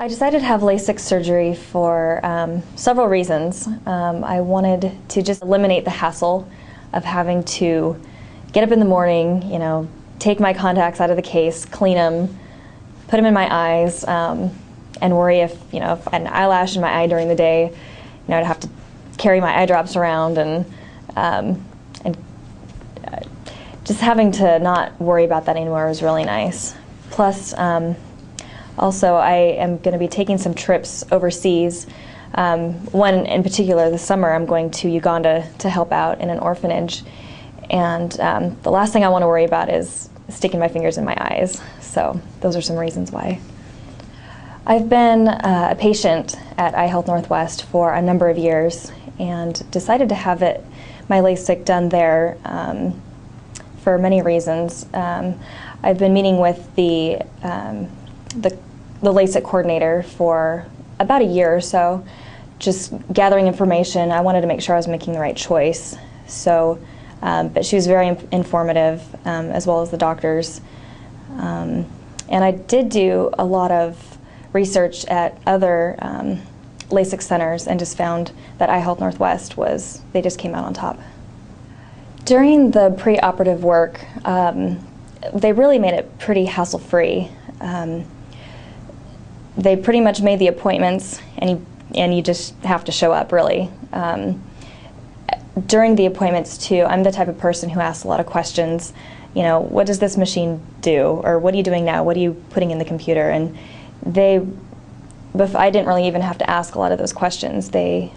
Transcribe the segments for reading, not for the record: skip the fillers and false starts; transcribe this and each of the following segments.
I decided to have LASIK surgery for several reasons. I wanted to just eliminate the hassle of having to get up in the morning, take my contacts out of the case, clean them, put them in my eyes, and worry if an eyelash in my eye during the day, I'd have to carry my eye drops around, and just having to not worry about that anymore was really nice. Plus, also, I am going to be taking some trips overseas. One in particular, this summer, I'm going to Uganda to help out in an orphanage. And the last thing I want to worry about is sticking my fingers in my eyes. So those are some reasons why. I've been a patient at EyeHealth Northwest for a number of years and decided to have my LASIK done there for many reasons. I've been meeting with the LASIK coordinator for about a year or so, just gathering information. I wanted to make sure I was making the right choice. So, but she was very informative, as well as the doctors. And I did do a lot of research at other LASIK centers and just found that EyeHealth Northwest they just came out on top. During the preoperative work, they really made it pretty hassle-free. They pretty much made the appointments, and you just have to show up, really. During the appointments, too, I'm the type of person who asks a lot of questions. What does this machine do? Or what are you doing now? What are you putting in the computer? And I didn't really even have to ask a lot of those questions. They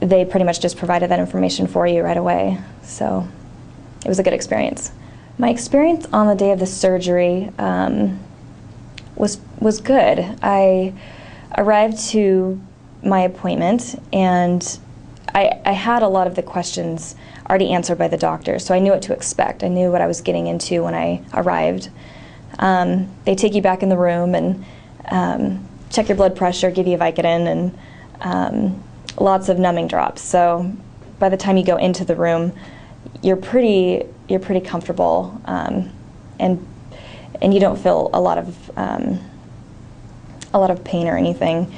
pretty much just provided that information for you right away. So it was a good experience. My experience on the day of the surgery was good. I arrived to my appointment, and I had a lot of the questions already answered by the doctor, so I knew what to expect. I knew what I was getting into when I arrived. They take you back in the room and check your blood pressure, give you Vicodin, and lots of numbing drops. So by the time you go into the room, you're pretty comfortable, and you don't feel a lot of pain or anything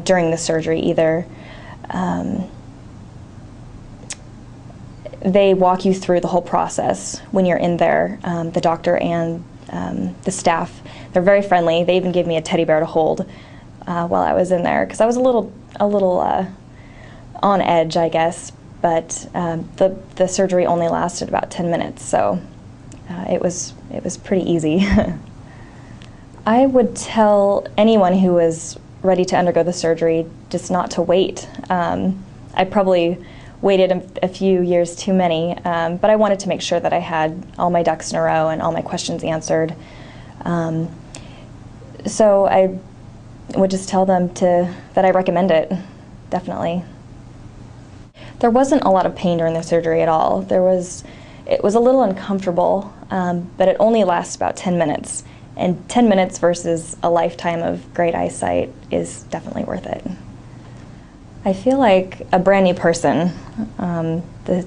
during the surgery either. They walk you through the whole process when you're in there. The doctor and the staff, they're very friendly. They even gave me a teddy bear to hold while I was in there, because I was a little on edge, I guess. But the surgery only lasted about 10 minutes, so it was pretty easy. I would tell anyone who was ready to undergo the surgery just not to wait. I probably waited a few years too many, but I wanted to make sure that I had all my ducks in a row and all my questions answered. So I would just tell them that I recommend it, definitely. There wasn't a lot of pain during the surgery at all. It was a little uncomfortable, but it only lasts about 10 minutes. And 10 minutes versus a lifetime of great eyesight is definitely worth it. I feel like a brand new person. The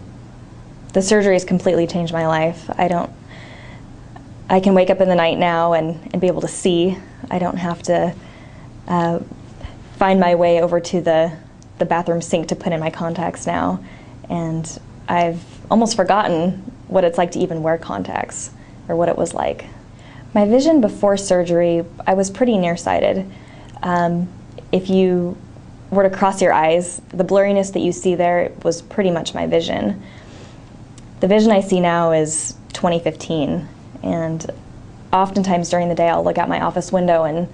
surgery has completely changed my life. I can wake up in the night now and be able to see. I don't have to find my way over to the bathroom sink to put in my contacts now. And I've almost forgotten what it's like to even wear contacts, or what it was like. My vision before surgery, I was pretty nearsighted. If you were to cross your eyes, the blurriness that you see there was pretty much my vision. The vision I see now is 20/15, and oftentimes during the day I'll look out my office window and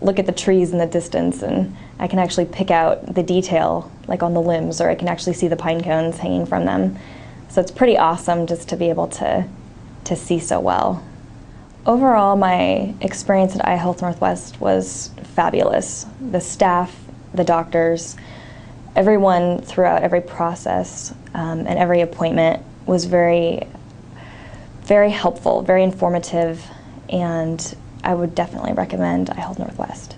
look at the trees in the distance, and I can actually pick out the detail, like on the limbs, or I can actually see the pine cones hanging from them. So it's pretty awesome just to be able to see so well. Overall, my experience at EyeHealth Northwest was fabulous. The staff, the doctors, everyone throughout every process and every appointment was very, very helpful, very informative, and I would definitely recommend EyeHealth Northwest.